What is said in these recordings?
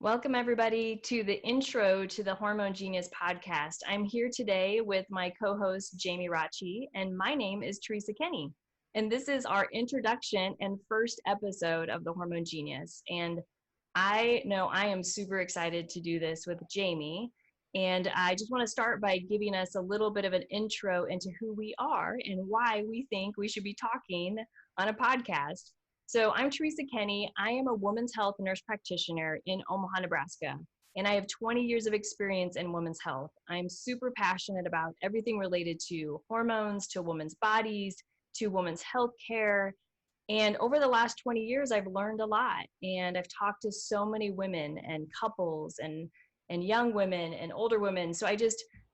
Welcome, everybody, to the intro to the Hormone Genius Podcast. I'm here today with my co-host, Jamie Rathjen, and my name is Teresa Kenney. And this is our introduction and first episode of the Hormone Genius. And I know I am super excited to do this with Jamie. And I just want to start by giving us a little bit of an intro into who we are and why we think we should be talking on a podcast. So I'm Teresa Kenney. I am a women's health nurse practitioner in Omaha, Nebraska, and I have 20 years of experience in women's health. I'm super passionate about everything related to hormones, to women's bodies, to women's health care. And over the last 20 years, I've learned a lot, and I've talked to so many women and couples and young women and older women. So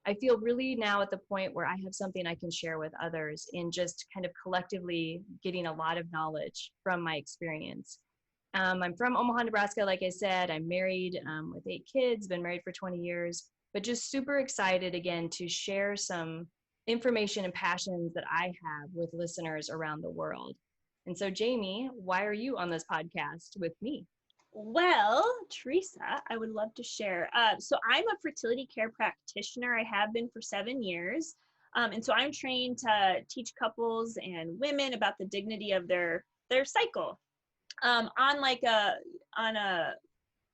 I feel really now at the point where I have something I can share with others in just kind of collectively getting a lot of knowledge from my experience. I'm from Omaha, Nebraska, like I said. I'm married with 8 kids, been married for 20 years, but just super excited again to share some information and passions that I have with listeners around the world. And so, Jamie, why are you on this podcast with me? Well, Teresa, I would love to share. So I'm a fertility care practitioner. I have been for 7 years. And so I'm trained to teach couples and women about the dignity of their cycle on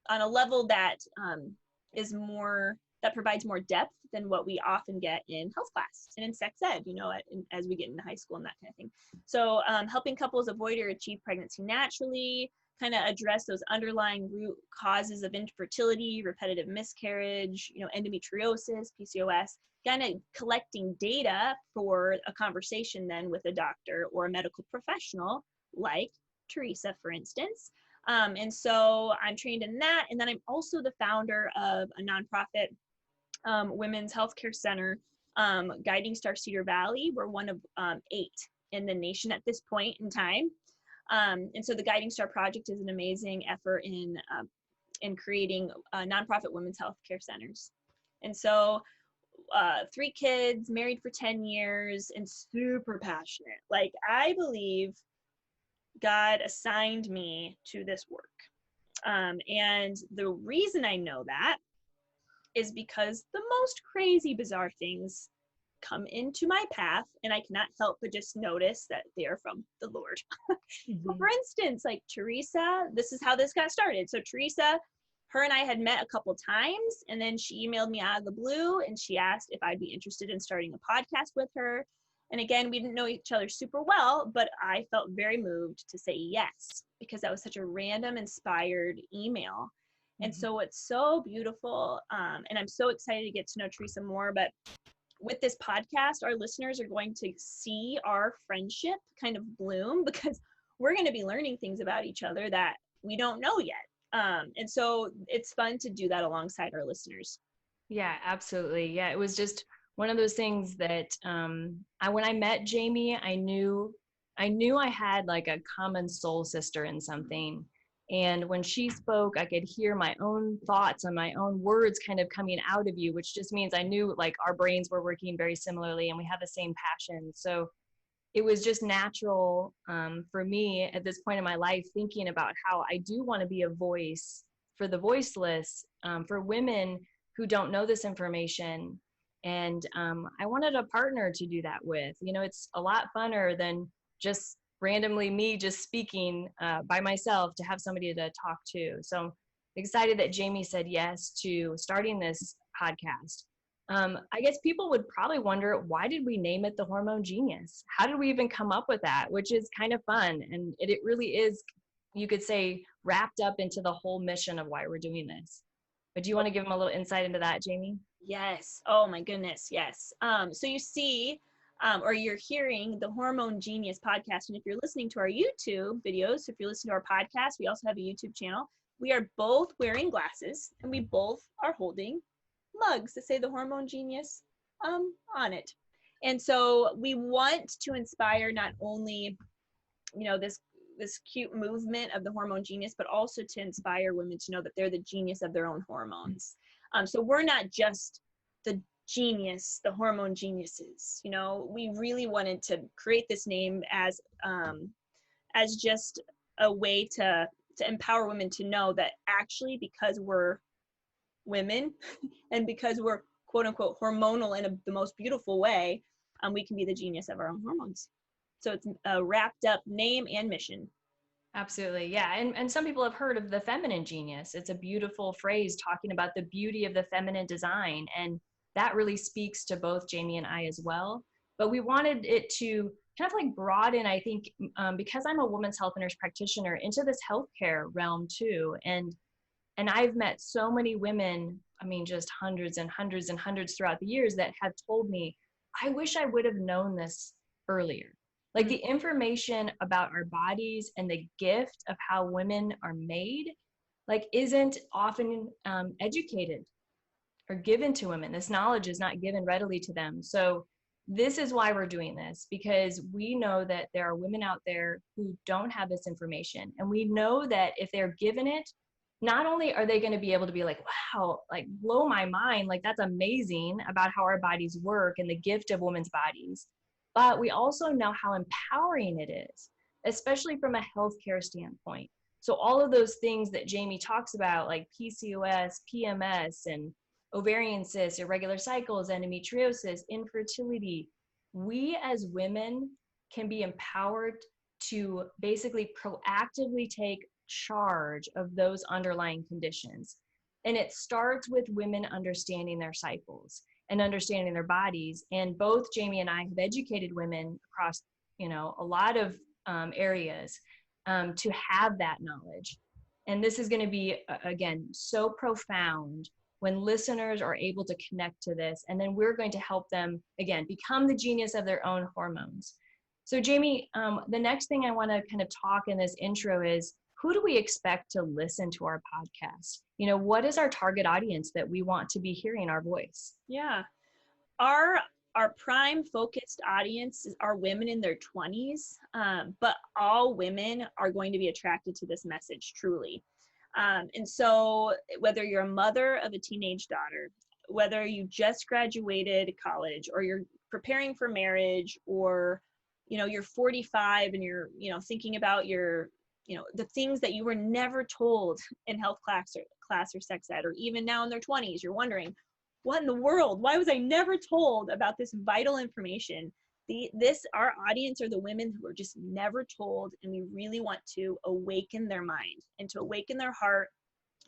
a level that is more, that provides more depth than what we often get in health class and in sex ed, as we get into high school and that kind of thing. So helping couples avoid or achieve pregnancy naturally, kind of address those underlying root causes of infertility, repetitive miscarriage, endometriosis, PCOS, kind of collecting data for a conversation then with a doctor or a medical professional like Teresa, for instance. And so I'm trained in that. And then I'm also the founder of a nonprofit women's healthcare center, Guiding Star Cedar Valley. We're one of 8 in the nation at this point in time. And so the Guiding Star Project is an amazing effort in creating nonprofit women's health care centers. And so 3 kids, married for 10 years, and super passionate. Like, I believe God assigned me to this work. And the reason I know that is because the most crazy, bizarre things come into my path, and I cannot help but just notice that they are from the Lord. Mm-hmm. For instance, like Teresa, this is how this got started. So Teresa, her and I had met a couple times, and then she emailed me out of the blue, and she asked if I'd be interested in starting a podcast with her. And again, we didn't know each other super well, but I felt very moved to say yes, because that was such a random, inspired email. And so it's so beautiful, and I'm so excited to get to know Teresa more. But with this podcast, our listeners are going to see our friendship kind of bloom, because we're going to be learning things about each other that we don't know yet. And so it's fun to do that alongside our listeners. Yeah, absolutely. Yeah, it was just one of those things that when I met Jamie, I knew I had like a common soul sister in something. And when she spoke, I could hear my own thoughts and my own words kind of coming out of you, which just means I knew like our brains were working very similarly and we have the same passion. So it was just natural for me at this point in my life, thinking about how I do want to be a voice for the voiceless, for women who don't know this information. And I wanted a partner to do that with. It's a lot funner than just randomly me just speaking by myself, to have somebody to talk to. So excited that Jamie said yes to starting this podcast. I guess people would probably wonder, why did we name it the Hormone Genius? How did we even come up with that? Which is kind of fun. And it really is, you could say, wrapped up into the whole mission of why we're doing this. But do you want to give them a little insight into that, Jamie? Yes. Oh my goodness. Yes. So you see, or you're hearing the Hormone Genius podcast. And if you're listening to our YouTube videos, if you're listening to our podcast, we also have a YouTube channel. We are both wearing glasses, and we both are holding mugs that say the Hormone Genius on it. And so we want to inspire not only, this cute movement of the Hormone Genius, but also to inspire women to know that they're the genius of their own hormones. So we're not just the genius, the hormone geniuses. We really wanted to create this name as just a way to to empower women to know that actually, because we're women and because we're quote unquote hormonal in the most beautiful way, we can be the genius of our own hormones. So it's a wrapped up name and mission. Absolutely. Yeah. And some people have heard of the feminine genius. It's a beautiful phrase talking about the beauty of the feminine design. And that really speaks to both Jamie and I as well. But we wanted it to kind of like broaden, I think, because I'm a women's health nurse practitioner, into this healthcare realm too. And I've met so many women, I mean, just hundreds and hundreds and hundreds throughout the years that have told me, I wish I would have known this earlier. Like the information about our bodies and the gift of how women are made, like isn't often educated or given to women. This knowledge is not given readily to them. So this is why we're doing this, because we know that there are women out there who don't have this information. And we know that if they're given it, not only are they going to be able to be like, wow, like blow my mind, like that's amazing about how our bodies work and the gift of women's bodies, but we also know how empowering it is, especially from a healthcare standpoint. So all of those things that Jamie talks about, like PCOS, PMS, and ovarian cysts, irregular cycles, endometriosis, infertility, we as women can be empowered to basically proactively take charge of those underlying conditions. And it starts with women understanding their cycles and understanding their bodies. And both Jamie and I have educated women across, a lot of areas to have that knowledge. And this is going to be, again, so profound when listeners are able to connect to this. And then we're going to help them, again, become the genius of their own hormones. So Jamie, the next thing I want to kind of talk in this intro is, who do we expect to listen to our podcast? What is our target audience that we want to be hearing our voice? Yeah. Our prime focused audience are women in their 20s, but all women are going to be attracted to this message, truly. And so whether you're a mother of a teenage daughter, whether you just graduated college, or you're preparing for marriage, or, you're 45 and you're, thinking about your, the things that you were never told in health class or sex ed, or even now in their 20s, you're wondering, what in the world? Why was I never told about this vital information? Our audience are the women who are just never told, and we really want to awaken their mind and to awaken their heart,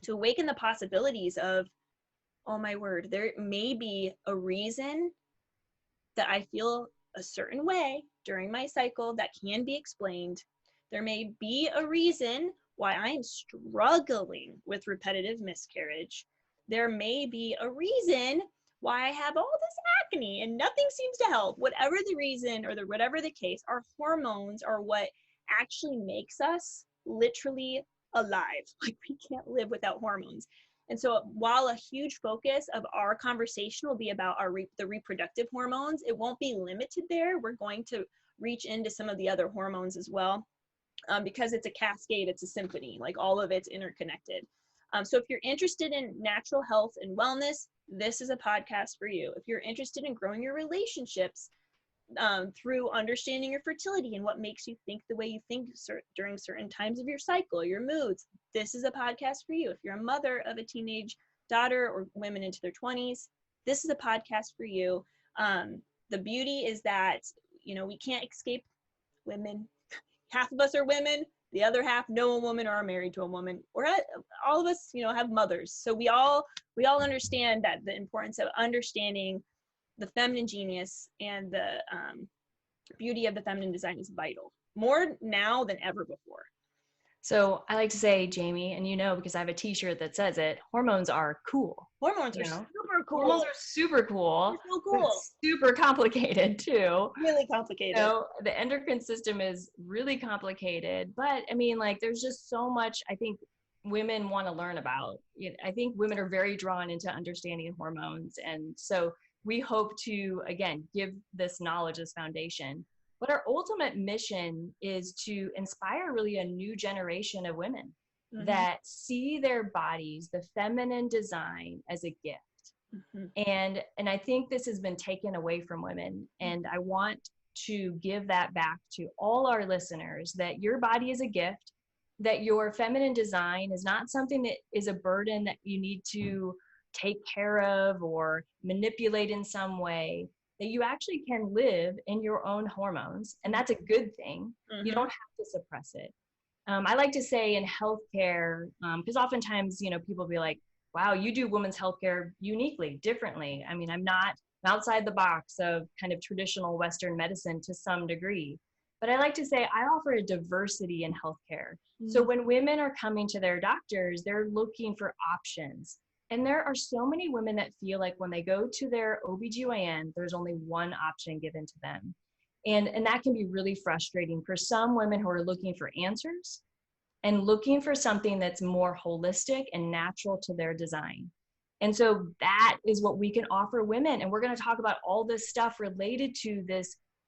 to awaken the possibilities of, oh my word, there may be a reason that I feel a certain way during my cycle that can be explained. There may be a reason why I am struggling with repetitive miscarriage. There may be a reason why I have all this acne and nothing seems to help. Whatever the reason, or whatever the case, our hormones are what actually makes us literally alive. Like, we can't live without hormones. And so while a huge focus of our conversation will be about the reproductive hormones, it won't be limited there. We're going to reach into some of the other hormones as well, because it's a cascade, it's a symphony, like all of it's interconnected. So if you're interested in natural health and wellness, this is a podcast for you. If you're interested in growing your relationships through understanding your fertility and what makes you think the way you think during certain times of your cycle, your moods, this is a podcast for you. If you're a mother of a teenage daughter or women into their 20s, this is a podcast for you. The beauty is that, we can't escape women. Half of us are women. The other half know a woman or are married to a woman, or all of us, have mothers. So we all understand that the importance of understanding the feminine genius and the beauty of the feminine design is vital, more now than ever before. So I like to say, Jamie, and because I have a t-shirt that says it, hormones are cool. Hormones are super cool. Hormones are super cool. They're so cool. Super complicated too. Really complicated. The endocrine system is really complicated, but I mean, like, there's just so much I think women want to learn about. I think women are very drawn into understanding hormones. And so we hope to, again, give this knowledge, this foundation. But our ultimate mission is to inspire really a new generation of women that see their bodies, the feminine design, as a gift. And I think this has been taken away from women. And I want to give that back to all our listeners, that your body is a gift. that your feminine design is not something that is a burden that you need to take care of or manipulate in some way, that you actually can live in your own hormones. And that's a good thing. You don't have to suppress it. I like to say in healthcare, because oftentimes, people be like, wow, you do women's healthcare uniquely, differently. I mean, I'm not outside the box of kind of traditional Western medicine to some degree. But I like to say I offer a diversity in healthcare. So when women are coming to their doctors, they're looking for options. And there are so many women that feel like when they go to their OBGYN, there's only one option given to them. And that can be really frustrating for some women who are looking for answers and looking for something that's more holistic and natural to their design. And so that is what we can offer women. And we're going to talk about all this stuff related to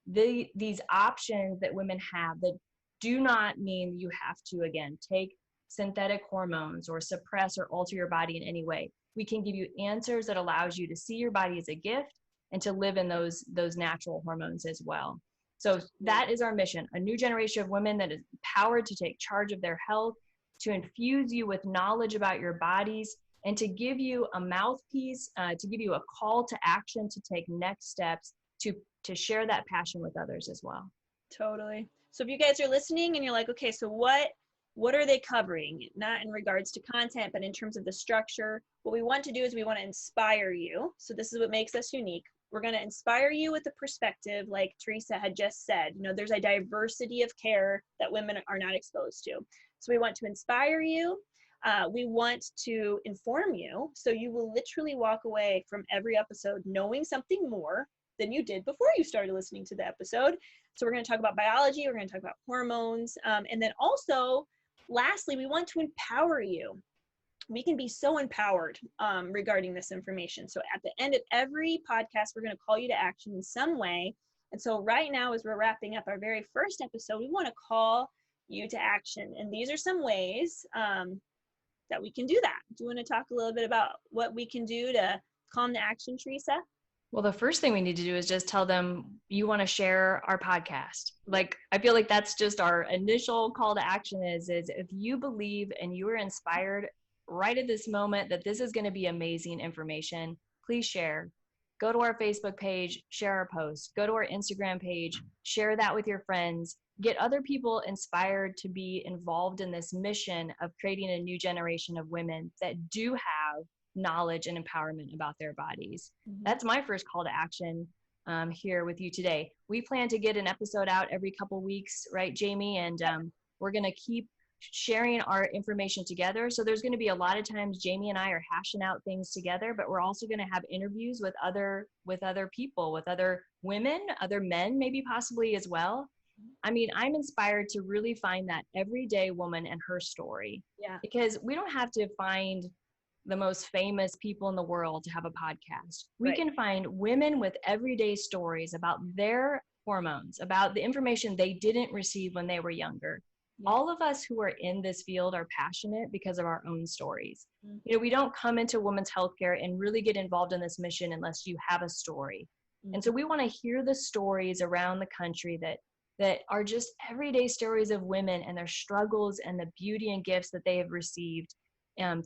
these options that women have that do not mean you have to, again, take synthetic hormones or suppress or alter your body in any way. We can give you answers that allows you to see your body as a gift and to live in those natural hormones as well. So that is our mission, a new generation of women that is empowered to take charge of their health, to infuse you with knowledge about your bodies, and to give you a mouthpiece, to give you a call to action to take next steps to share that passion with others as well. Totally. So if you guys are listening and you're like, okay, so what are they covering? Not in regards to content, but in terms of the structure. What we want to do is we want to inspire you. So this is what makes us unique. We're going to inspire you with a perspective, like Teresa had just said. There's a diversity of care that women are not exposed to. So we want to inspire you. We want to inform you. So you will literally walk away from every episode knowing something more than you did before you started listening to the episode. So we're going to talk about biology. We're going to talk about hormones. And then also, lastly, we want to empower you. We can be so empowered regarding this information. So at the end of every podcast, we're going to call you to action in some way. And so right now, as we're wrapping up our very first episode, we want to call you to action. And these are some ways that we can do that. Do you want to talk a little bit about what we can do to calm the action, Teresa? Well, the first thing we need to do is just tell them you want to share our podcast. Like, I feel like that's just our initial call to action is if you believe and you are inspired right at this moment that this is going to be amazing information, please share. Go to our Facebook page, share our post. Go to our Instagram page, share that with your friends. Get other people inspired to be involved in this mission of creating a new generation of women that do have knowledge and empowerment about their bodies. That's my first call to action here with you today. We plan to get an episode out every couple weeks, right, Jamie? And we're going to keep sharing our information together. So there's going to be a lot of times Jamie and I are hashing out things together, but we're also going to have interviews with other people, with other women, other men, maybe possibly as well. I mean, I'm inspired to really find that everyday woman and her story. Yeah. Because we don't have to find the most famous people in the world to have a podcast. We can find women with everyday stories about their hormones, about the information they didn't receive when they were younger. All of us who are in this field are passionate because of our own stories. We don't come into women's healthcare and really get involved in this mission unless you have a story. And so we want to hear the stories around the country that are just everyday stories of women and their struggles and the beauty and gifts that they have received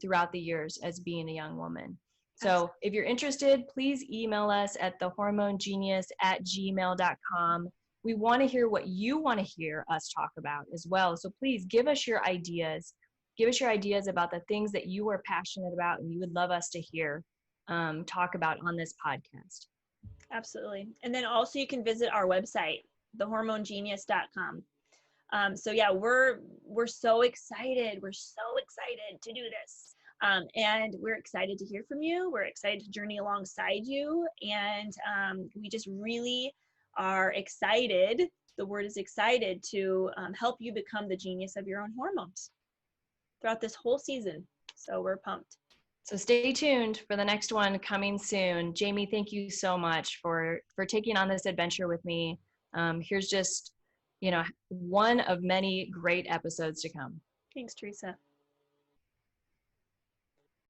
throughout the years as being a young woman. So if you're interested, please email us at thehormonegenius@gmail.com. We want to hear what you want to hear us talk about as well. So please give us your ideas. Give us your ideas about the things that you are passionate about and you would love us to hear talk about on this podcast. Absolutely. And then also you can visit our website, thehormonegenius.com. So yeah, we're so excited. We're so excited to do this. And we're excited to hear from you. We're excited to journey alongside you. And we just really are excited. The word is excited to help you become the genius of your own hormones throughout this whole season. So we're pumped. So stay tuned for the next one coming soon. Jamie, thank you so much for taking on this adventure with me. Here's just, one of many great episodes to come. Thanks, Teresa.